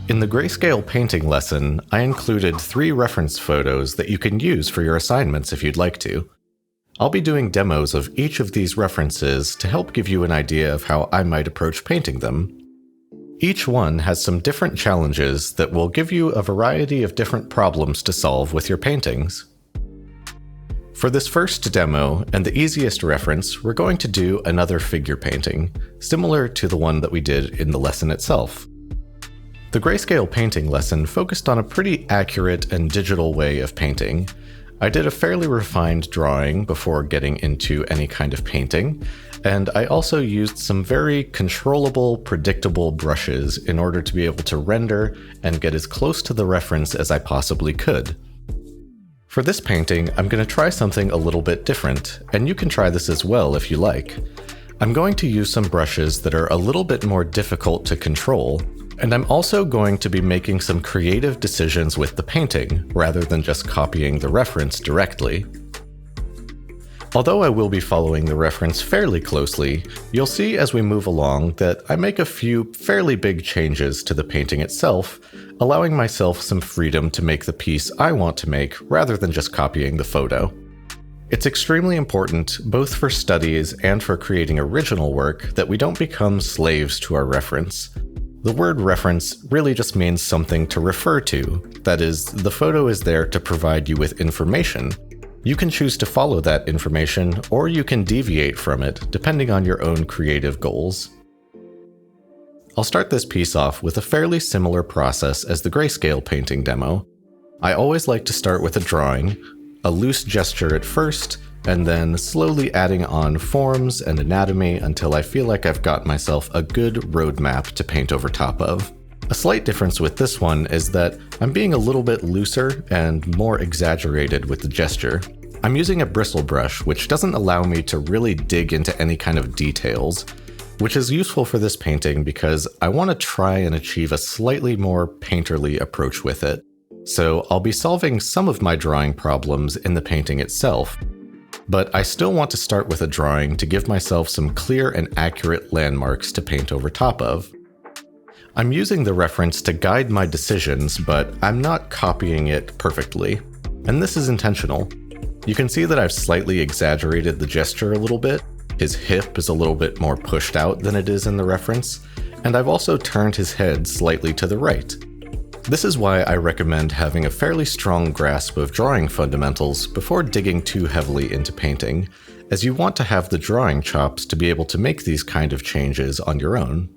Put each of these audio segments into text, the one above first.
In the Greyscale painting lesson, I included 3 reference photos that you can use for your assignments if you'd like to. I'll be doing demos of each of these references to help give you an idea of how I might approach painting them. Each one has some different challenges that will give you a variety of different problems to solve with your paintings. For this first demo, and the easiest reference, we're going to do another figure painting, similar to the one that we did in the lesson itself. The Greyscale painting lesson focused on a pretty accurate and digital way of painting. I did a fairly refined drawing before getting into any kind of painting, and I also used some very controllable, predictable brushes in order to be able to render and get as close to the reference as I possibly could. For this painting, I'm going to try something a little bit different, and you can try this as well if you like. I'm going to use some brushes that are a little bit more difficult to control, and I'm also going to be making some creative decisions with the painting, rather than just copying the reference directly. Although I will be following the reference fairly closely, you'll see as we move along that I make a few fairly big changes to the painting itself, allowing myself some freedom to make the piece I want to make rather than just copying the photo. It's extremely important, both for studies and for creating original work, that we don't become slaves to our reference. The word reference really just means something to refer to. That is, the photo is there to provide you with information. You can choose to follow that information, or you can deviate from it, depending on your own creative goals. I'll start this piece off with a fairly similar process as the Greyscale painting demo. I always like to start with a drawing, a loose gesture at first, and then slowly adding on forms and anatomy until I feel like I've got myself a good roadmap to paint over top of. A slight difference with this one is that I'm being a little bit looser and more exaggerated with the gesture. I'm using a bristle brush, which doesn't allow me to really dig into any kind of details, which is useful for this painting because I want to try and achieve a slightly more painterly approach with it. So I'll be solving some of my drawing problems in the painting itself, but I still want to start with a drawing to give myself some clear and accurate landmarks to paint over top of. I'm using the reference to guide my decisions, but I'm not copying it perfectly, and this is intentional. You can see that I've slightly exaggerated the gesture a little bit. His hip is a little bit more pushed out than it is in the reference, and I've also turned his head slightly to the right. This is why I recommend having a fairly strong grasp of drawing fundamentals before digging too heavily into painting, as you want to have the drawing chops to be able to make these kind of changes on your own.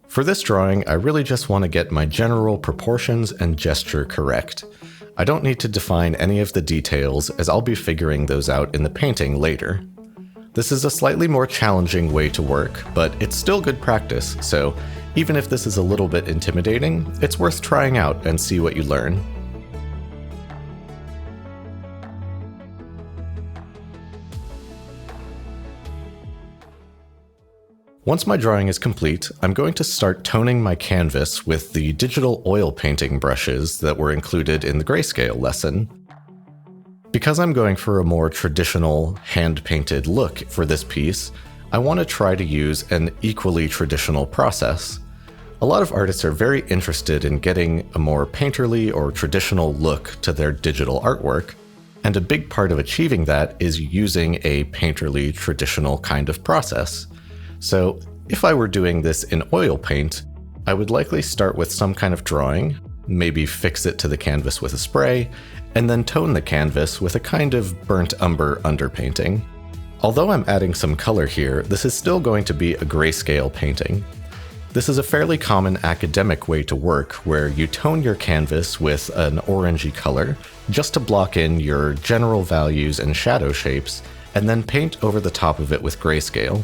For this drawing, I really just want to get my general proportions and gesture correct. I don't need to define any of the details, as I'll be figuring those out in the painting later. This is a slightly more challenging way to work, but it's still good practice, so even if this is a little bit intimidating, it's worth trying out and see what you learn. Once my drawing is complete, I'm going to start toning my canvas with the digital oil painting brushes that were included in the Greyscale lesson. Because I'm going for a more traditional, hand-painted look for this piece, I want to try to use an equally traditional process. A lot of artists are very interested in getting a more painterly or traditional look to their digital artwork, and a big part of achieving that is using a painterly traditional kind of process. So if I were doing this in oil paint, I would likely start with some kind of drawing, maybe fix it to the canvas with a spray, and then tone the canvas with a kind of burnt umber underpainting. Although I'm adding some color here, this is still going to be a grayscale painting. This is a fairly common academic way to work, where you tone your canvas with an orangey color just to block in your general values and shadow shapes, and then paint over the top of it with grayscale.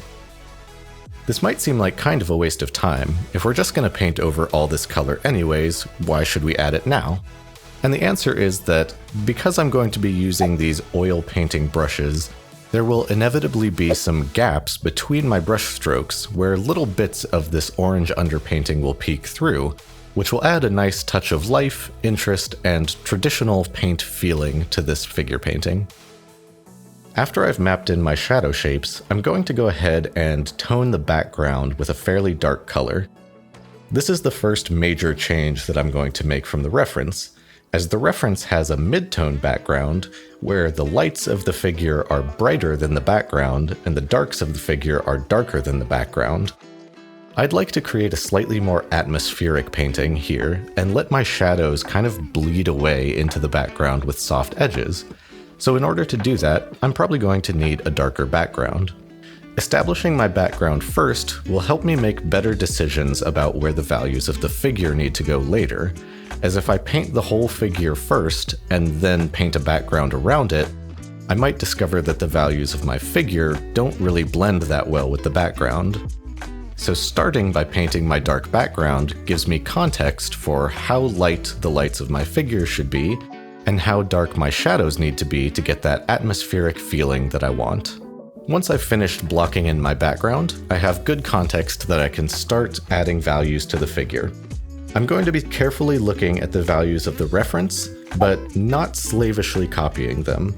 This might seem like kind of a waste of time. If we're just going to paint over all this color anyways, why should we add it now? And the answer is that because I'm going to be using these oil painting brushes, there will inevitably be some gaps between my brush strokes where little bits of this orange underpainting will peek through, which will add a nice touch of life, interest, and traditional paint feeling to this figure painting. After I've mapped in my shadow shapes, I'm going to go ahead and tone the background with a fairly dark color. This is the first major change that I'm going to make from the reference, as the reference has a mid-tone background where the lights of the figure are brighter than the background and the darks of the figure are darker than the background. I'd like to create a slightly more atmospheric painting here and let my shadows kind of bleed away into the background with soft edges. So in order to do that, I'm probably going to need a darker background. Establishing my background first will help me make better decisions about where the values of the figure need to go later, as if I paint the whole figure first and then paint a background around it, I might discover that the values of my figure don't really blend that well with the background. So starting by painting my dark background gives me context for how light the lights of my figure should be, and how dark my shadows need to be to get that atmospheric feeling that I want. Once I've finished blocking in my background, I have good context that I can start adding values to the figure. I'm going to be carefully looking at the values of the reference, but not slavishly copying them.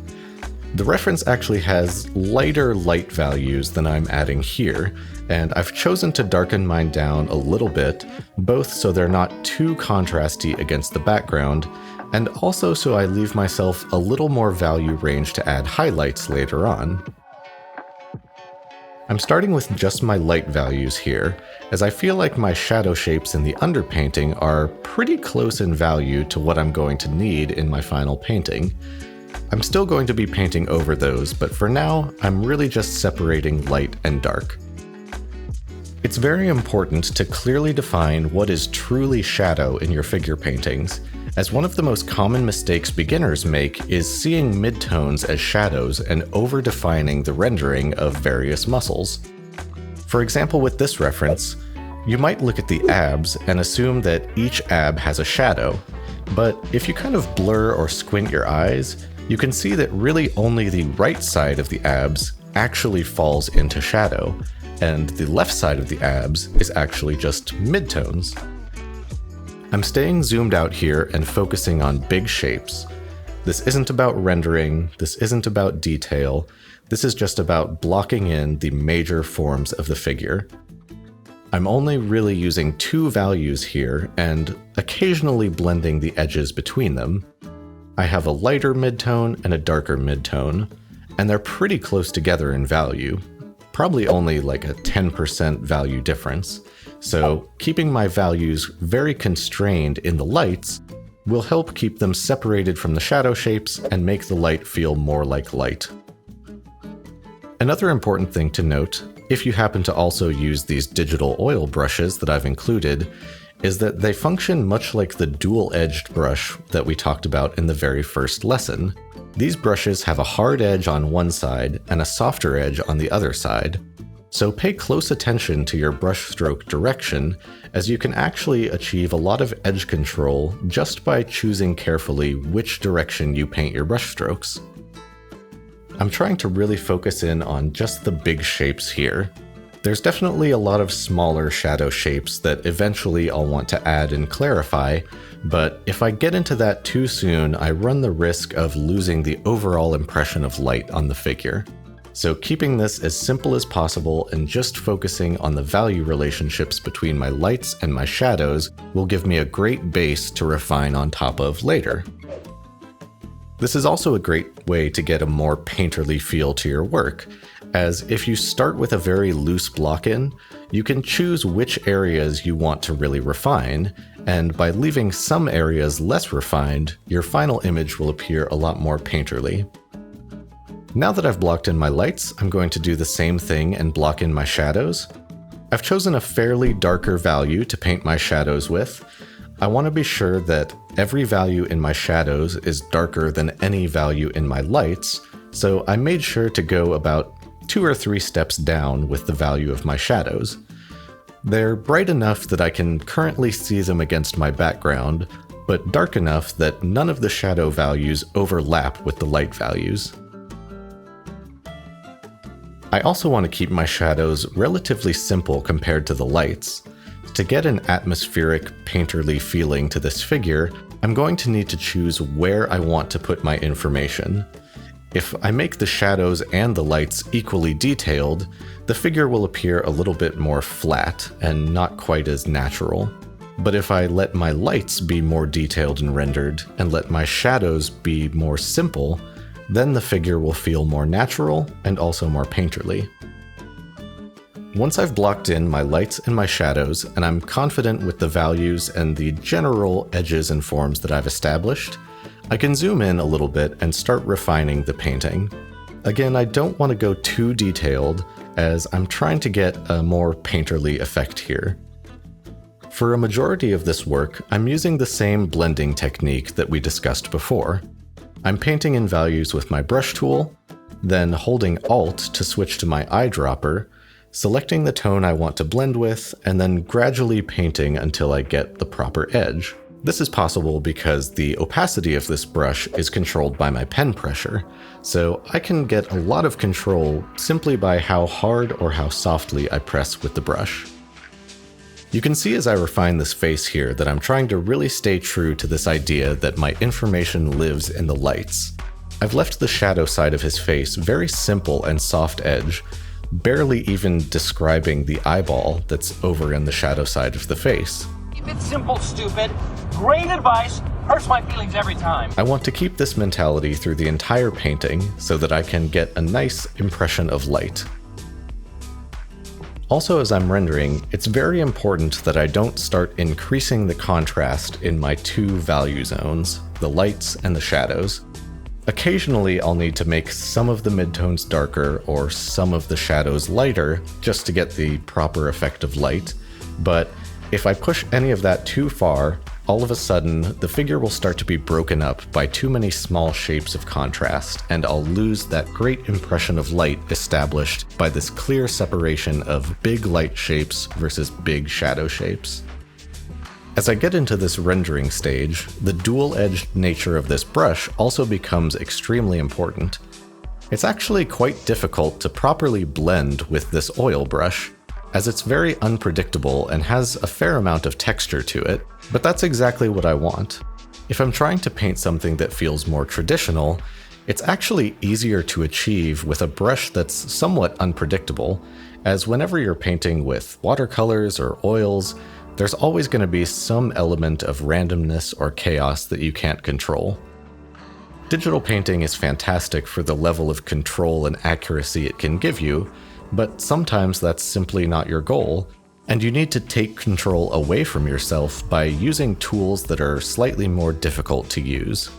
The reference actually has lighter light values than I'm adding here, and I've chosen to darken mine down a little bit, both so they're not too contrasty against the background, and also so I leave myself a little more value range to add highlights later on. I'm starting with just my light values here, as I feel like my shadow shapes in the underpainting are pretty close in value to what I'm going to need in my final painting. I'm still going to be painting over those, but for now, I'm really just separating light and dark. It's very important to clearly define what is truly shadow in your figure paintings, as one of the most common mistakes beginners make is seeing midtones as shadows and over-defining the rendering of various muscles. For example, with this reference, you might look at the abs and assume that each ab has a shadow, but if you kind of blur or squint your eyes, you can see that really only the right side of the abs actually falls into shadow, and the left side of the abs is actually just midtones. I'm staying zoomed out here and focusing on big shapes. This isn't about rendering, this isn't about detail, this is just about blocking in the major forms of the figure. I'm only really using two values here and occasionally blending the edges between them. I have a lighter midtone and a darker midtone, and they're pretty close together in value, probably only like a 10% value difference. So keeping my values very constrained in the lights will help keep them separated from the shadow shapes and make the light feel more like light. Another important thing to note, if you happen to also use these digital oil brushes that I've included, is that they function much like the dual-edged brush that we talked about in the very first lesson. These brushes have a hard edge on one side and a softer edge on the other side. So pay close attention to your brushstroke direction, as you can actually achieve a lot of edge control just by choosing carefully which direction you paint your brushstrokes. I'm trying to really focus in on just the big shapes here. There's definitely a lot of smaller shadow shapes that eventually I'll want to add and clarify, but if I get into that too soon, I run the risk of losing the overall impression of light on the figure. So keeping this as simple as possible and just focusing on the value relationships between my lights and my shadows will give me a great base to refine on top of later. This is also a great way to get a more painterly feel to your work, as if you start with a very loose block-in, you can choose which areas you want to really refine, and by leaving some areas less refined, your final image will appear a lot more painterly. Now that I've blocked in my lights, I'm going to do the same thing and block in my shadows. I've chosen a fairly darker value to paint my shadows with. I want to be sure that every value in my shadows is darker than any value in my lights, so I made sure to go about 2 or 3 steps down with the value of my shadows. They're bright enough that I can currently see them against my background, but dark enough that none of the shadow values overlap with the light values. I also want to keep my shadows relatively simple compared to the lights. To get an atmospheric, painterly feeling to this figure, I'm going to need to choose where I want to put my information. If I make the shadows and the lights equally detailed, the figure will appear a little bit more flat and not quite as natural. But if I let my lights be more detailed and rendered, and let my shadows be more simple, then the figure will feel more natural and also more painterly. Once I've blocked in my lights and my shadows, and I'm confident with the values and the general edges and forms that I've established, I can zoom in a little bit and start refining the painting. Again, I don't want to go too detailed, as I'm trying to get a more painterly effect here. For a majority of this work, I'm using the same blending technique that we discussed before. I'm painting in values with my brush tool, then holding Alt to switch to my eyedropper, selecting the tone I want to blend with, and then gradually painting until I get the proper edge. This is possible because the opacity of this brush is controlled by my pen pressure, so I can get a lot of control simply by how hard or how softly I press with the brush. You can see as I refine this face here that I'm trying to really stay true to this idea that my information lives in the lights. I've left the shadow side of his face very simple and soft edge, barely even describing the eyeball that's over in the shadow side of the face. Keep it simple, stupid. Great advice. Hurts my feelings every time. I want to keep this mentality through the entire painting so that I can get a nice impression of light. Also, as I'm rendering, it's very important that I don't start increasing the contrast in my two value zones, the lights and the shadows. Occasionally, I'll need to make some of the midtones darker or some of the shadows lighter just to get the proper effect of light, but if I push any of that too far, all of a sudden the figure will start to be broken up by too many small shapes of contrast, and I'll lose that great impression of light established by this clear separation of big light shapes versus big shadow shapes. As I get into this rendering stage, the dual-edged nature of this brush also becomes extremely important. It's actually quite difficult to properly blend with this oil brush, as it's very unpredictable and has a fair amount of texture to it, but that's exactly what I want. If I'm trying to paint something that feels more traditional, it's actually easier to achieve with a brush that's somewhat unpredictable, as whenever you're painting with watercolors or oils, there's always going to be some element of randomness or chaos that you can't control. Digital painting is fantastic for the level of control and accuracy it can give you, but sometimes that's simply not your goal, and you need to take control away from yourself by using tools that are slightly more difficult to use.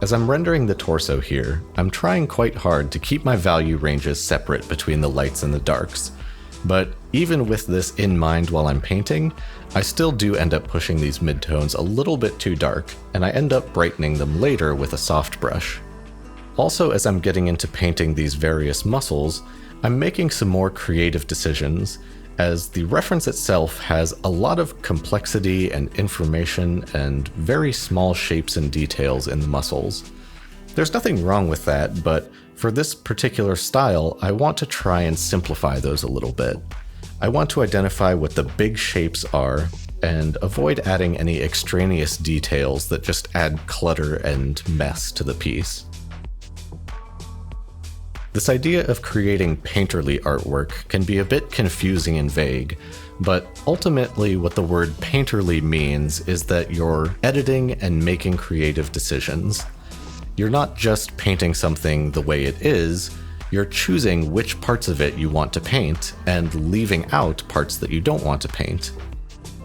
As I'm rendering the torso here, I'm trying quite hard to keep my value ranges separate between the lights and the darks. But even with this in mind while I'm painting, I still do end up pushing these midtones a little bit too dark, and I end up brightening them later with a soft brush. Also, as I'm getting into painting these various muscles, I'm making some more creative decisions, as the reference itself has a lot of complexity and information and very small shapes and details in the muscles. There's nothing wrong with that, but for this particular style, I want to try and simplify those a little bit. I want to identify what the big shapes are and avoid adding any extraneous details that just add clutter and mess to the piece. This idea of creating painterly artwork can be a bit confusing and vague, but ultimately what the word painterly means is that you're editing and making creative decisions. You're not just painting something the way it is, you're choosing which parts of it you want to paint and leaving out parts that you don't want to paint.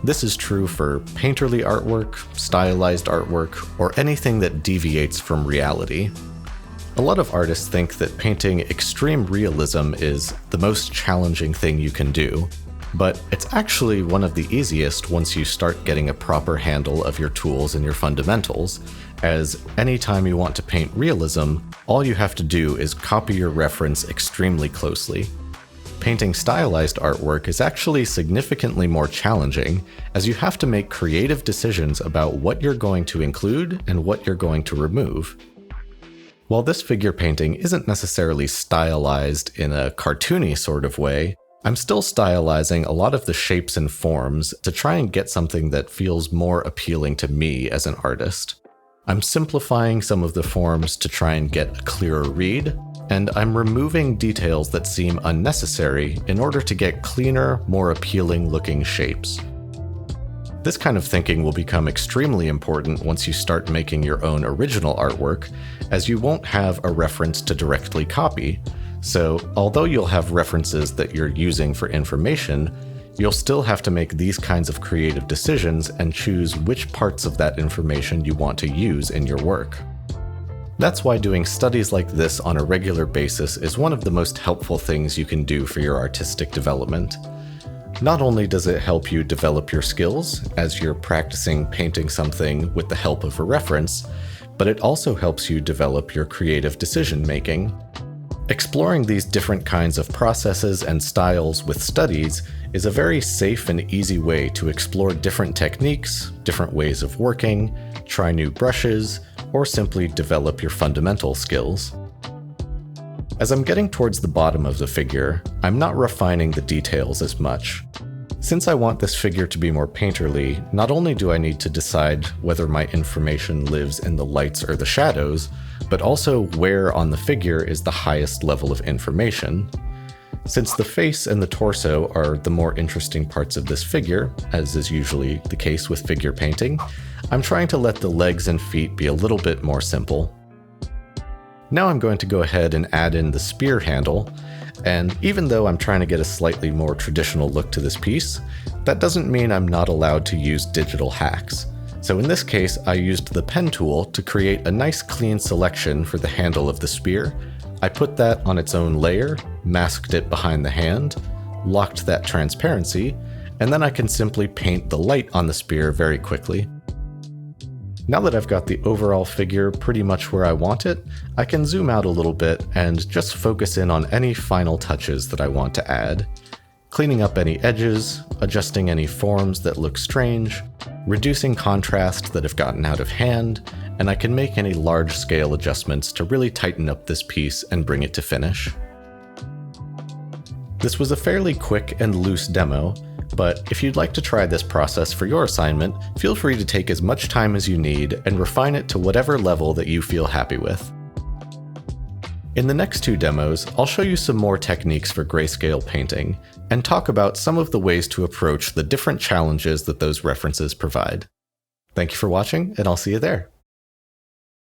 This is true for painterly artwork, stylized artwork, or anything that deviates from reality. A lot of artists think that painting extreme realism is the most challenging thing you can do, but it's actually one of the easiest once you start getting a proper handle of your tools and your fundamentals, as anytime you want to paint realism, all you have to do is copy your reference extremely closely. Painting stylized artwork is actually significantly more challenging, as you have to make creative decisions about what you're going to include and what you're going to remove. While this figure painting isn't necessarily stylized in a cartoony sort of way, I'm still stylizing a lot of the shapes and forms to try and get something that feels more appealing to me as an artist. I'm simplifying some of the forms to try and get a clearer read, and I'm removing details that seem unnecessary in order to get cleaner, more appealing looking shapes. This kind of thinking will become extremely important once you start making your own original artwork, as you won't have a reference to directly copy. So, although you'll have references that you're using for information, you'll still have to make these kinds of creative decisions and choose which parts of that information you want to use in your work. That's why doing studies like this on a regular basis is one of the most helpful things you can do for your artistic development. Not only does it help you develop your skills as you're practicing painting something with the help of a reference, but it also helps you develop your creative decision making. Exploring these different kinds of processes and styles with studies is a very safe and easy way to explore different techniques, different ways of working, try new brushes, or simply develop your fundamental skills. As I'm getting towards the bottom of the figure, I'm not refining the details as much. Since I want this figure to be more painterly, not only do I need to decide whether my information lives in the lights or the shadows, but also where on the figure is the highest level of information. Since the face and the torso are the more interesting parts of this figure, as is usually the case with figure painting, I'm trying to let the legs and feet be a little bit more simple. Now I'm going to go ahead and add in the spear handle, and even though I'm trying to get a slightly more traditional look to this piece, that doesn't mean I'm not allowed to use digital hacks. So in this case, I used the pen tool to create a nice clean selection for the handle of the spear. I put that on its own layer, masked it behind the hand, locked that transparency, and then I can simply paint the light on the spear very quickly. Now that I've got the overall figure pretty much where I want it, I can zoom out a little bit and just focus in on any final touches that I want to add. Cleaning up any edges, adjusting any forms that look strange, reducing contrast that have gotten out of hand, and I can make any large-scale adjustments to really tighten up this piece and bring it to finish. This was a fairly quick and loose demo, but if you'd like to try this process for your assignment, feel free to take as much time as you need and refine it to whatever level that you feel happy with. In the next two demos, I'll show you some more techniques for grayscale painting, and talk about some of the ways to approach the different challenges that those references provide. Thank you for watching, and I'll see you there.